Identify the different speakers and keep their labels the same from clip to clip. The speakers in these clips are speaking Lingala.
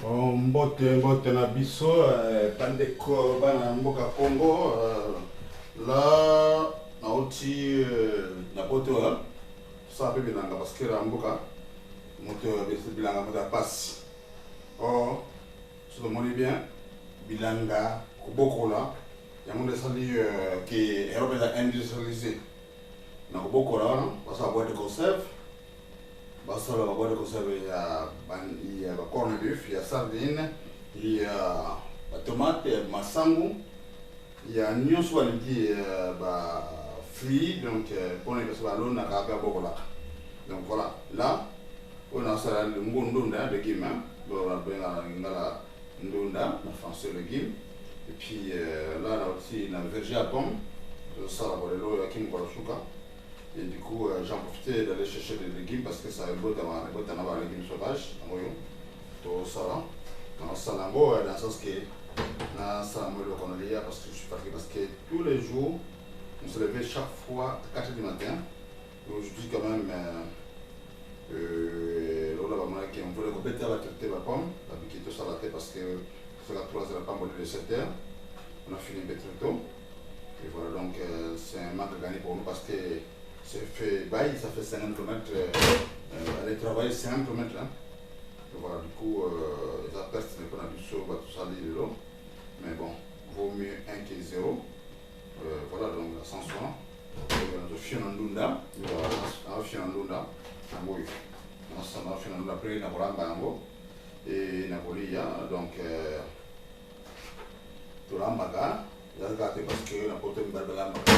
Speaker 1: Mbote na biso bandeko bana mboka Congo là nauti na boto ça pe bilanga parce que la mboka moto bilanga moto passe oh si le monde bien bilanga kubokola ya monde sali qui est industrialisé na kubokola parce que boîte de conserve. Basta la boîte de conserve, il y a corne de bœuf, il y a sardine, il y a tomate, massango, il y a un soit dit fruits, donc pour les personnes l'eau n'a pas beaucoup là. Donc voilà, là on a ça le ndunda de guim, on a bien la ndunda, en français le guim, et puis là on a aussi la verger à pomme, ça la boîte de l'eau qui me colle sucre. Et du coup, j'en profitais d'aller chercher des légumes parce que ça avait beau d'avoir des légumes sauvages. Tout ça là. Dans le salambo, dans le sens que dans le salambo, parce que je suis fatigué. Parce que tous les jours, on se levait chaque fois à 4h du matin. Aujourd'hui, quand même, on voulait compléter la traité de la pomme, la biquette tout ça la tête parce que c'est la 3h la pomme de 7h. On a fini un peu très tôt. Et voilà, donc c'est un manque à gagner pour nous parce que c'est fait bail, ça fait 50 km, aller travailler 50 km là. Et voilà, du coup, les appels, ce n'est pas du tout, tout ça, l'eau. Mais bon, vaut mieux 1 que 0. Voilà, donc la sans soin. On a fait un ndunda, on a fait un ndunda, on a fait un ndunda, après, on a fait un ndunda, et on a donc, tout l'ambaga, il y a regardé parce que on a porté une barbe de l'ambaga.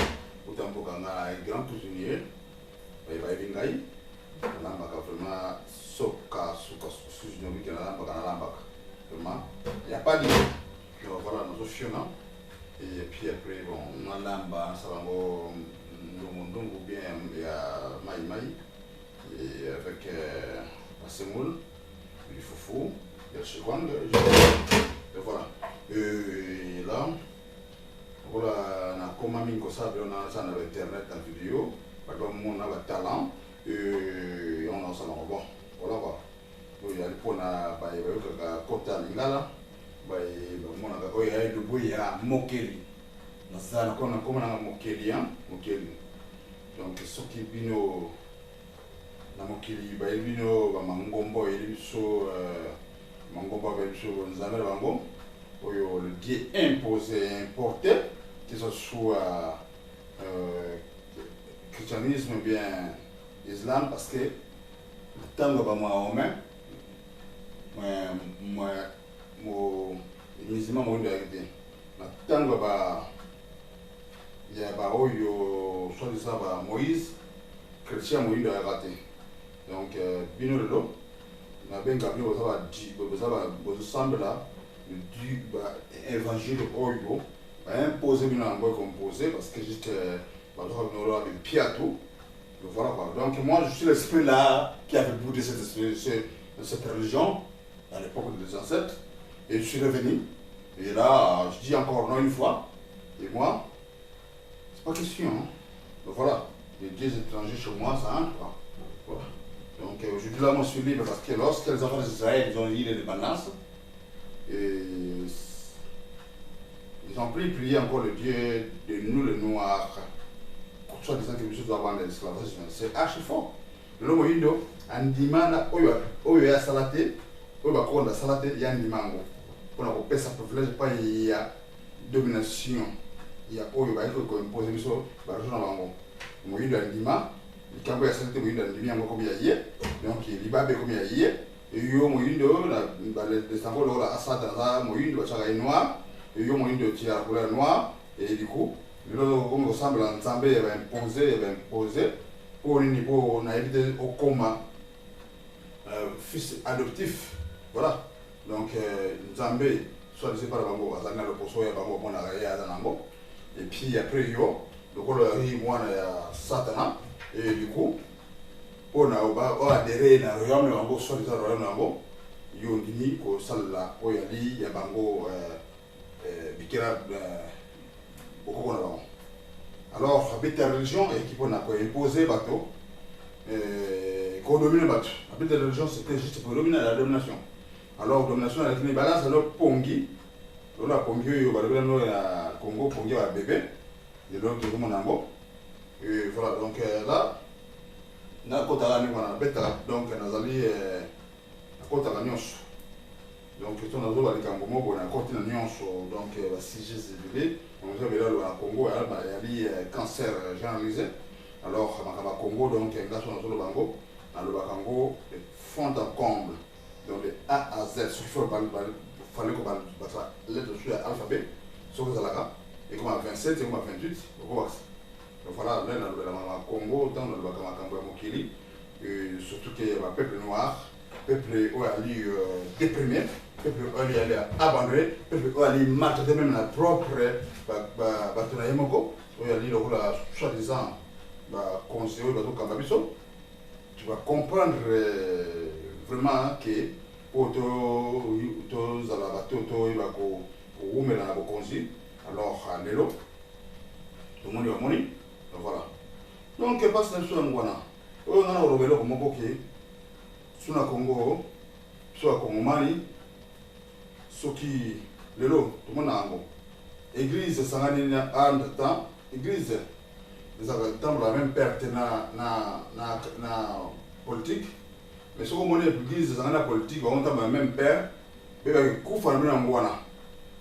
Speaker 1: Autant pour qu'on a un grand cuisinier, il va y venir. L'ambaga vraiment soka sujet de l'ambaga. Vraiment, il n'y a pas de donc voilà, nous sommes et puis après, bon, on a l'amba, ça va ou bien il y a maï et avec la semoule, du foufou, il y a le chikwang, et voilà. Et là, voilà, na koma mingo sabe on a ça na internet en vidéo parce que mon a talent et on a ça bon voilà quoi il y a pour na ba ka kota lingala ba mon a ko ya du boya mokeli na ça na kona koma na mokeli donc ce qui bino na mokeli ba bino ba mangombo eliso mangombo ba eliso nzamela bango oyo le dieu imposé importé que ce soit christianisme ou bien islam, parce que tant que moi musulman moi d'arrêter tant que il y a soit-disant Moïse chrétien moi d'arrêter donc bino lelo na bien capable ça va semble là du évangile oyo imposer une langue composée parce que juste voilà quoi. Donc moi je suis l'esprit là qui avait boudé cette religion à l'époque des ancêtres et je suis revenu et là je dis encore non une fois et moi c'est pas question hein. Donc voilà, les dieux étrangers chez moi ça entre quoi. Voilà. Donc aujourd'hui là moi je suis libre parce que lorsque les enfants d'Israël ils ont eu l'indépendance et ils ont prié encore le Dieu de nous, les Noirs, soit disant que nous doit avoir l'esclavage, c'est archi fort. Le moïdo, andimana, oyo salate, oyo la salate, il y a un dimango. Pour la ça privilège, pas il y a domination. Il y a oyo, il faut imposer le sol, il y a un moïdo andima, il y a un salate, moïdo andima, comme il y a donc il y a comme il y a et yo moïdo, les symboles, la asada, moïdo, il noir. Et il y a un de tir couleur noire et du coup le ressemble à Nzambé il va imposer pour on a évité au coma fils adoptif voilà donc Nzambé soit disait par Bango Azana le poso ya Bango mon araya Zanango et puis après yo le colori moi Satan et du coup on a adhéré à royaume Bango soit disant royaume Bango yo ndimi ko sala ko yali ya Bango bikira beaucoup on alors habite la religion et qui peut imposer bateau qu'on domine bateau habite la religion c'était juste pour dominer la domination Alors domination na kini balance no pongi. La pongi yo ba no ya Congo pongi ba bébé. De l'autre tout mon ango. Et voilà donc là na kota la ni wana beta donc nazali na kota la nyonso. Donc tout nazo ba likambo moko na kota na nyonso donc ba CGCVD on a vu là le Congo il y a cancer généralisé. Alors makaba Congo donc ngaso nazo le bango na le Congo fond en comble. Donc de A à Z, ce qu'il faut fallait qu'on va lettre sur l'alphabet, sur les alakas, et comme à 27 et comme à 28, donc voilà, là dans le Congo, dans le Bakambo Mokili, surtout qu'il y a un peuple noir, peuple où ali déprimé, peuple où ali abandonné, peuple où ali maltraité même la propre bâtonnier moko, où ali le rôle soi-disant conseiller bateau Kambabiso, tu vas comprendre vraiment que pour tous à la bateau il va roumer dans la boconzi alors lelo tout le monde va moni voilà donc passe na sur ngwana on a robelo comme boké sur la Congo sur la Congo Mali ce qui lelo tout le monde a ngo église sangani na entre temps église des temps la même perte na politique. Mais si on est l'église dans la politique, on a le même père, et bien, il faut faire un moine.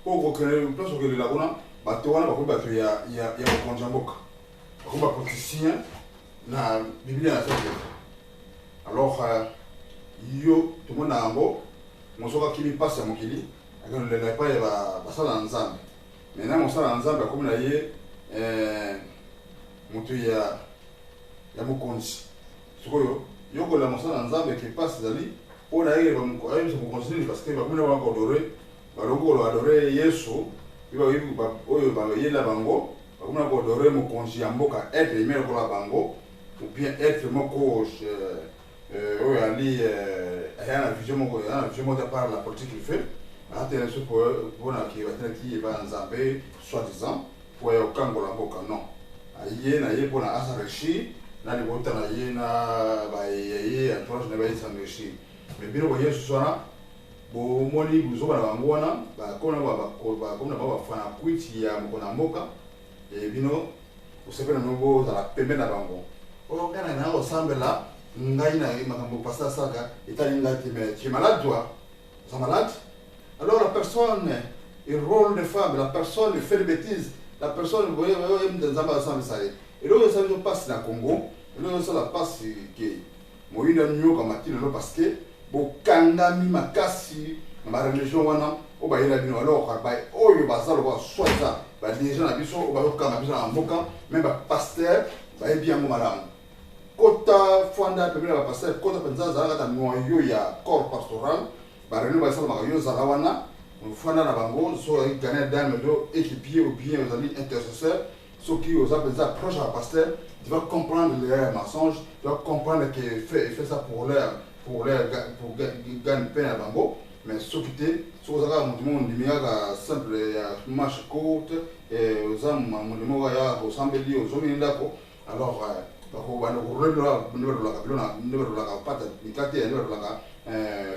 Speaker 1: Pour que les gens qui sont là, il y a un conjamboc. Il y a un politicien, la Bible est à alors, yo, tout le monde a un mot, mon soeur qui passe à mon kili, et qu'on ne l'a pas, il va passer dans l'ensemble. Maintenant, mon soeur ensemble, comme il y a il y a mon consi. Yoko la mosala nzambe qui passe dali on a eu pour continuer parce que va kuna wa adorer balongo adorer Yesu biba yibu oyo ba yela bango va kuna ko adorer mo konji amboka être aimé ko la bango ou bien être mo coach oyo ali yana vision mo yana vision mo de par la politique qu'il fait atteindre ce pour na qui va nzambe soi-disant pour yo kango la mboka non aye na ye pour na asarachi na libota na ye na ba ye approche na ba isangeshi mais bino ko yesu sona bo moni buzo ba bango wana ba kona ba fana kwiti ya mkona mboka e bino usepena nobo za la pembe na bango o kana na o sambela ngai na makambo pasta saka itali ngati mais tu es malade toi ça malade alors la personne il rôle de femme la personne fait des bêtises la personne vous voyez dans un ensemble ça et là ça nous passe na Congo là ça la passe que moyina nyo kama tilo parce que bokangami makasi ma religion wana o ba yela bino alors ba oyo bazalo ba soisa ba déjà na biso o ba kanga biso na mboka même ba pasteur ba bien mo malamu kota fanda pe ba pasteur kota penza za kata noyo ya corps pastoral ba reno ba sala ba yo za wana fanda na bango so gagner dame do équipier ou bien aux amis intercesseurs ceux qui aux appels approche à pasteur tu vas comprendre les mensonges tu vas comprendre qu'il fait ça pour gagner peine à bango mais ceux qui étaient sur les gars mon monde simple marche courte et aux hommes mon monde ya au sambeli aux hommes indako alors ko bana ko relo numéro la pata mikate numéro la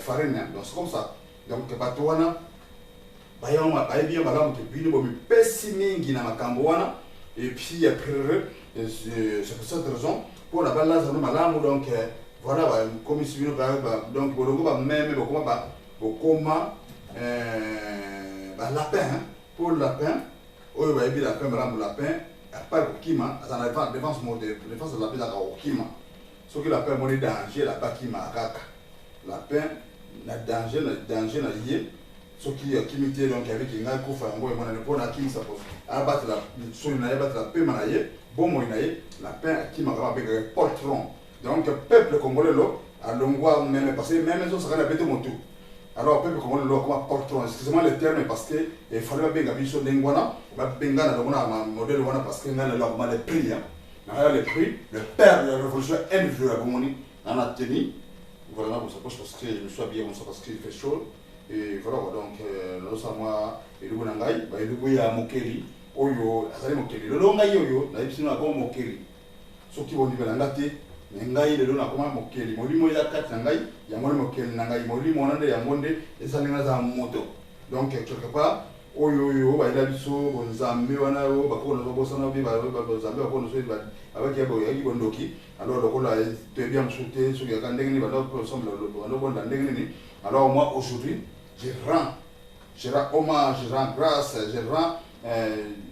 Speaker 1: farine donc c'est comme ça donc batoana bayama bien malamu te bino bo pesi mingi na makambo wana et puis après c'est pour cette raison pour la balance de malamu donc voilà comme si bino donc bolongo ba même comment lapin pour lapin oyo ba bi lapin malamu lapin à part kima ça na défense de lapin à kima ce que lapin moni danger la pas kima kaka lapin na danger na lié ce qui imité donc avec une alcool fango et mon année pour la qui ça pose abattre la sur une abattre la paix manaye bon moi naye la paix qui m'a avec poltron donc peuple congolais lo à longwa même parce que même ça sera la bête mon tout alors peuple congolais lo comme poltron excusez-moi le terme parce que il fallait bien gabiso dengwana ba bengana donc on modèle wana parce que ngana lo les prix hein les prix le père de la révolution individuelle à Bomoni en a tenu voilà pour ça parce que je me suis habillé comme ça parce qu'il fait chaud. Et voilà donc nous sommes et le bonangai ba le ya mokeli oyo azali mokeli le longai oyo na bisino ko mokeli soki boni belanga te ngai lelo na koma mokeli molimo ya kati na ngai ya ngone mokeli na ngai molimo nande ya ngonde esalinga za moto donc quelque part oyo ba ila biso bonzambe wana o bakona zo bosana bi ba bonzambe bakona so ba abaki abo yaki bondoki alors lokola te bien msute so ya kandenge ni ba do ensemble lo bonda ndenge ni alors moi aujourd'hui je rends hommage, je rends grâce,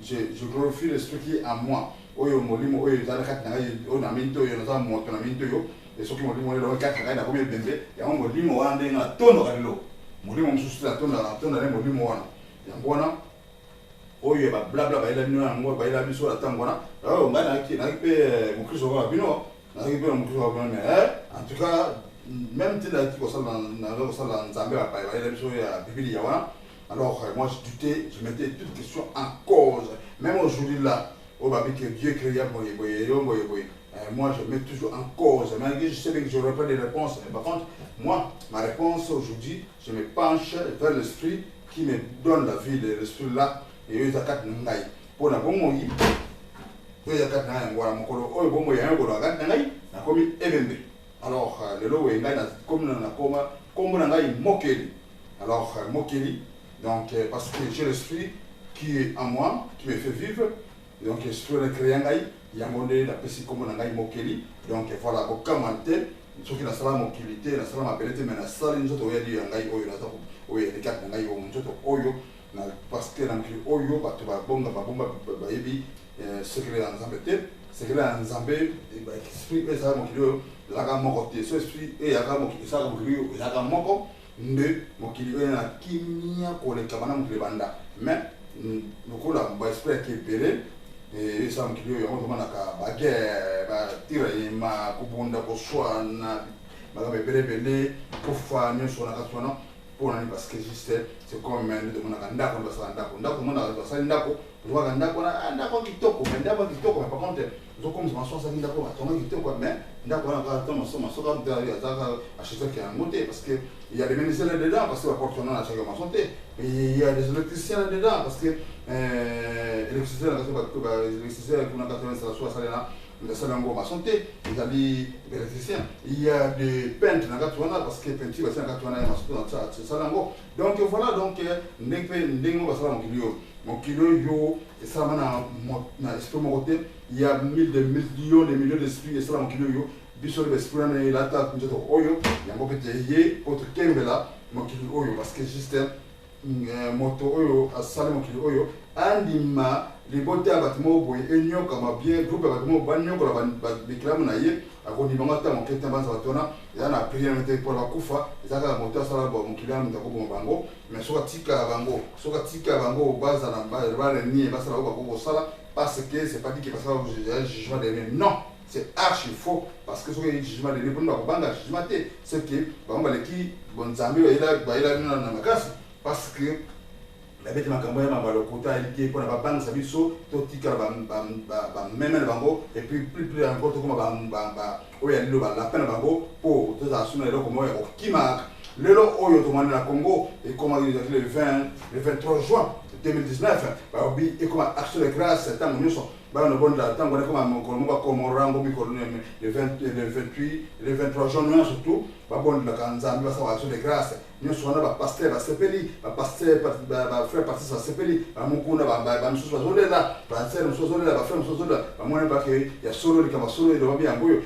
Speaker 1: je glorifie l'esprit qui est en moi. Oyo molimo oyo zala kati na ngai o na minto yo na za moto na minto yo et soki molimo lo kati na ngai na komi bembe ya molimo wana ndenga tono kalelo molimo msusu la tono le molimo wana yango wana oyo ba blabla ba ila bino yango ba ila biso la tango wana o ngai na pe mukristo wa bino na ki pe mukristo wa bino mais en tout cas même si la ko sala na ko sala nzambe ba ba ila biso ya biblia wana. Alors, moi, je doutais, je mettais toute question en cause. Même aujourd'hui, là, au babi que Dieu créa, moi, je mets toujours en cause. Malgré que je sais que je n'aurai pas de réponse. Mais par contre, moi, ma réponse aujourd'hui, je me penche vers l'esprit qui me donne la vie, l'esprit là, et eux, ils accatent n'aïe. Pour la bonne moïe, eux, ils accatent n'aïe, voilà, mon colo, eux, bon moïe, un colo, accatent n'aïe, n'a commis ebembe. Alors, le lot, il y a comme on a mokeli. Alors, mokeli. Donc, parce que j'ai l'esprit qui est en moi, qui me fait vivre. Donc, l'esprit de Créangaï, il y a mon la pessi comme on a mokeli. Donc, voilà, au commentaire, ceux qui n'ont pas la mokilité, n'ont pas la bellité, mais n'ont pas la joie de Yangaï, ou les quatre Yangaï, ou Oyo, parce que l'anglais Oyo, bah, tu vas bomba, baby, ce qui est en Zambé, ce qui est en Zambé, l'esprit est ça, mon kilo, la gamme mokoté, ce esprit est la gamme mokoté, ça, mon kilo, la gamme moko. Nde mokili na kimia koleka bana mokili banda mais lokola ba esprit qui belé et ça mokili yo ngo manaka ba guerre ba tira ma kubunda ko swana ba belé ko fa nyoso na katwana pour parce que juste c'est comme de monaka ndako ndako mona ba sa ndako kwa ndako na ndako kitoko mais ndako kitoko mais par contre zo comme ça ça ndako ba tonga kitoko mais ndako na ka toma soma so ka ya zaka acheter qui a monté parce que il y a des menuisiers dedans parce que la porte à chaque santé et il y a des électriciens dedans parce que électricité qui n'a 80 sur ça là de Salango ma santé il y a des électriciens il y a des peintres dans Gatouana parce que peinture c'est Gatouana et Salango donc voilà donc n'engo basala mon kilo yo et ça na esprit mon côté il y a des millions d'esprits et ça mon kilo yo bisol l'esprit na la ta njoto oyo yango pete ye autre kembela mon kilo oyo parce que juste moto oyo asala mon kilo oyo andima libote ya batimo boye enyoka mabien groupe ya batimo banyoka la déclame na ye akoni bangata mon kete banza batona ya na prière mete pour la kufa ezaka moto asala bo mon kilo ndako bo bango mais soka tika bango baza na ba ni basala ko sala parce que c'est pas dit que parce que jugement dernier non. C'est archi faux parce que ce que le jugement de l'État n'est jugement c'est que qui bon Zambie il na makasi parce que la bête makambo ya mabalo kota eliki pour na banque sabiso to tika ba même bango et puis plus encore comme ba oya lilo ba la peine bango pour to za suna lelo comme okima lelo oyo to mwana na Congo et comment il a le 23 juin 2019 ba obi et comme action de grâce tant nous sommes ba no bonda tant qu'on est comme Morango mi le 23 juin surtout ba bonda la Nzambe ba sa action de grâce nous sommes ba pasteur ba sepeli ba pasteur ba frère parti sa sepeli ba mukunda ba msusu ba zolela ba sel msusu zolela ba frère msusu zolela ba mwana ba ke ya solo li kama solo ndo babi amboyo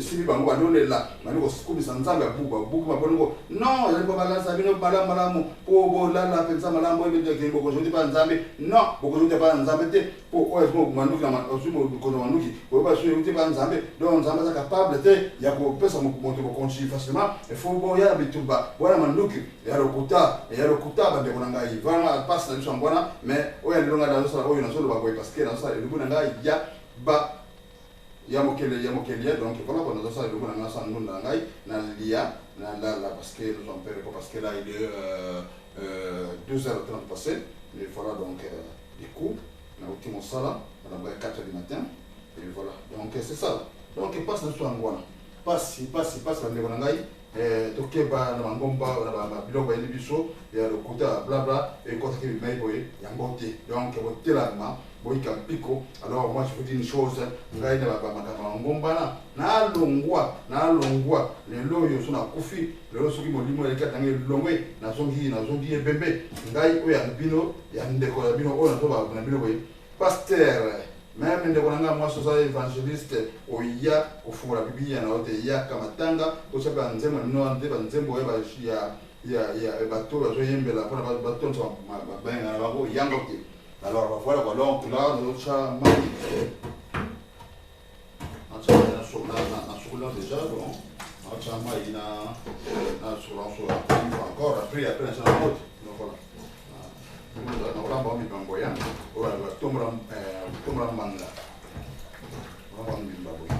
Speaker 1: sibi bango ba dolela maniko sikubisa Nzambe buku ba bongo non ya ba balanza bino malamu po bo la pensa malamu ebe de ko jodi ba Nzambe non boko jodi ba Nzambe te po o manuki na osumo kono manuki ko ba so yote ba Nzambe donc Nzambe est capable te ya ko pesa mo ko continue facilement il faut bo ya bituba voilà manuki ya lokuta bande ko ngai vraiment passe na biso ngwana mais o ya ndonga da so o yo na so ba ko parce que na so le buna ngai ya ba ya mokele donc voilà on a ça le buna na sa ndonga ngai na lia na la parce que nous on peut parce que là il est 2h30 passé mais voilà donc du coup na ultimo sala à 4h du matin et voilà donc c'est ça donc passe na so ngwana passe la ndeko ngai tokeba na mangomba na biloko ya biso ya lokuta blabla et quand il met boy yango te donc botelama boyika piko. Alors moi je vous dis une chose ngai na ba mangomba na longwa lelo yo sona kufi lelo soki molimo ya katange longwe na zongi ebembe ngai oya bino ya ndeko ya bino ona to ba na bino boy pasteur même ndeko nanga moi sosa évangéliste oya kufungula biblia na ote ya kamatanga osaba nzembo no ndeba nzembo ya bato bazo yembela pona bato nso mabenga na bango yango te. Alors voilà donc là nous sommes na déjà bon on chama ina na sur encore après ça la mode donc voilà on va pas mi bangoya voilà tomra manga on va mi bangoya.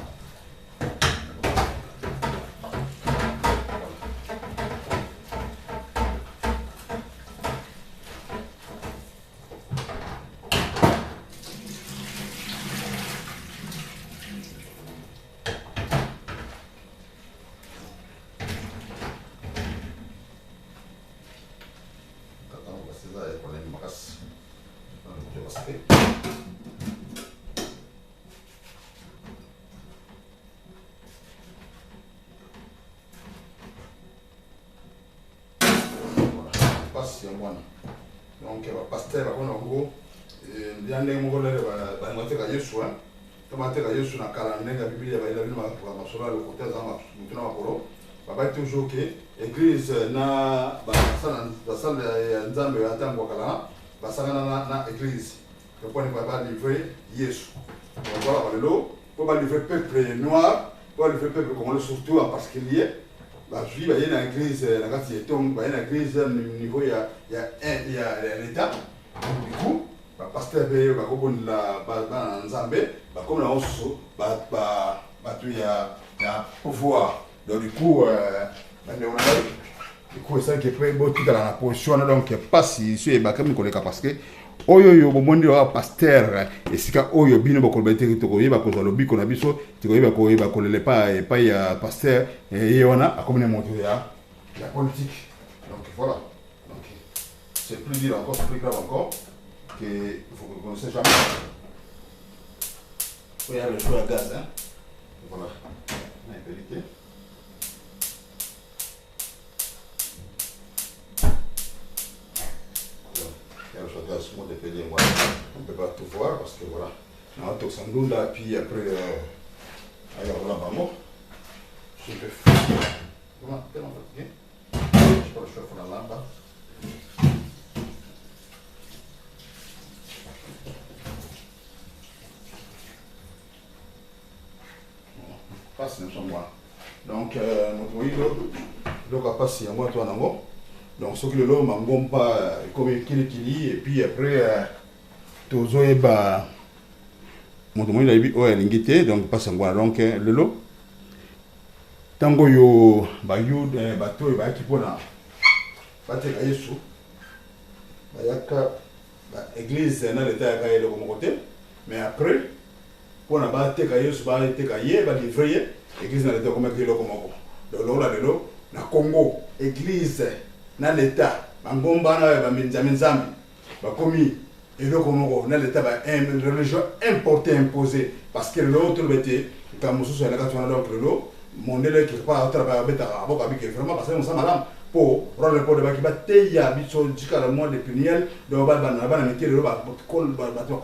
Speaker 1: Donc pasteur on ngo ndiande ngo le ba mateka Yesu tomateka Yesu na kala nenga Biblia ba ila bino ma masola le côté za ma mutuna makoro baba toujours que église na ba sala ya nzambe ya tango kala ba sala na église le point ba livrer Yesu. Donc voilà lelo pour ba livrer peuple noir pour livrer peuple congolais surtout en particulier bah je vais aller à l'église la carte est tombe bah aller à l'église niveau il y a l'état du coup bah pasteur be bah comme la bah nzambe bah comme la osso bah tu y a pouvoir donc du coup bah du coup ça qui est très beau tout dans la position donc pas si bah comme qu'on est parce que oyo bomondi wa pasteur esika oyo bino bakolobete tokoyeba kozwa lobiko na biso tokoyeba kolele pa ya pasteur yona akomene moto ya politique. Donc voilà, donc c'est plus dire encore, c'est plus grave encore que faut que vous connaissez jamais. Il y a le choix à gaz voilà la vérité. On ne peut pas tout voir parce que voilà, on a tout sans doute là, puis après, alors voilà, vraiment, je peux faire. Comment fatigué? Je peux le faire pour la lampe. Passe, nous sommes moi. Donc, notre îlot, donc, à passer à moi, toi, non? Donc ce que le l'homme en pas comme kili et puis après tous les bah mon il a dit ouais l'ingité donc passe en voilà donc le lot tango yo ba yo bateau ba qui pona bate ka Yesu ba yaka ba église na l'état ya le comme côté mais après pona bate ka Yesu ba te ka ye ba livrer église na l'état comme que le comme donc là le lot na Congo église na l'état bangomba na ba minzambi ba komi eloko moko na l'état ba religion importée imposée parce que l'autre bête comme mususu na katwana donc lo mondele qui pas travailler beta aboka bi que vraiment parce que on ça madame pour rôle pour de ba ki ba te ya biso jika le mois de puniel do ba na ba na metele ba ko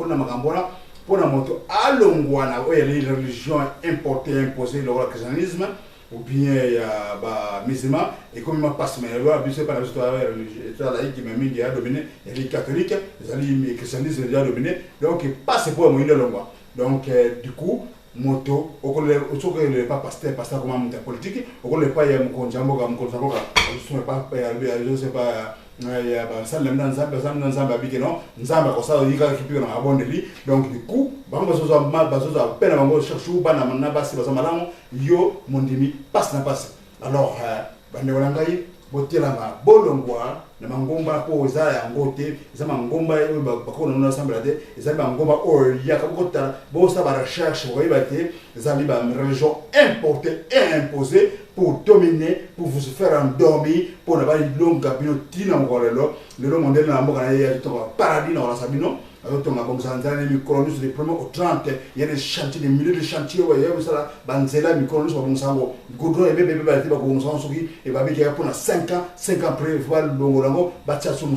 Speaker 1: na makambona pour na moto alongwana o ya religion importée imposée le christianisme ou bien il y a bah musulman et comme il passe mais là bien sûr par la histoire religieuse laïque qui même qui a dominé et les catholiques les alliés christianisme déjà dominé donc il passe pour moyen de longwa donc du coup moto au le pas pasteur comme un politique au le pas ya mkonjambo je ne pas je sais pas ya ba salam dans nzamba bikeno nzamba ko sa yika kipiko na abondeli donc du coup bango bazoza pena bango cherchou bana manaba si bazamalamu yo mondimi passe na passe alors bande wala ngai botelanga bolongwa na mangomba po za ya ngote za mangomba bakona na sambrade za mangomba o ya kabota bo sa ba recherche bo ibate za liba religion importée et imposée pour dominer, pour vous faire endormir, pour ne pas y longa bino tina ngolelo le monde na mboka na ya to paradis na la sabino. Alors, on a comme ça, les micronistes, les premiers au 30, il y a des chantiers, des milliers de chantiers, il y a ça, Banzela, micronistes, on s'en va, Goudron et bébé, on s'en va, et va bien pour 5 ans après, voir le Longolango, bâtir son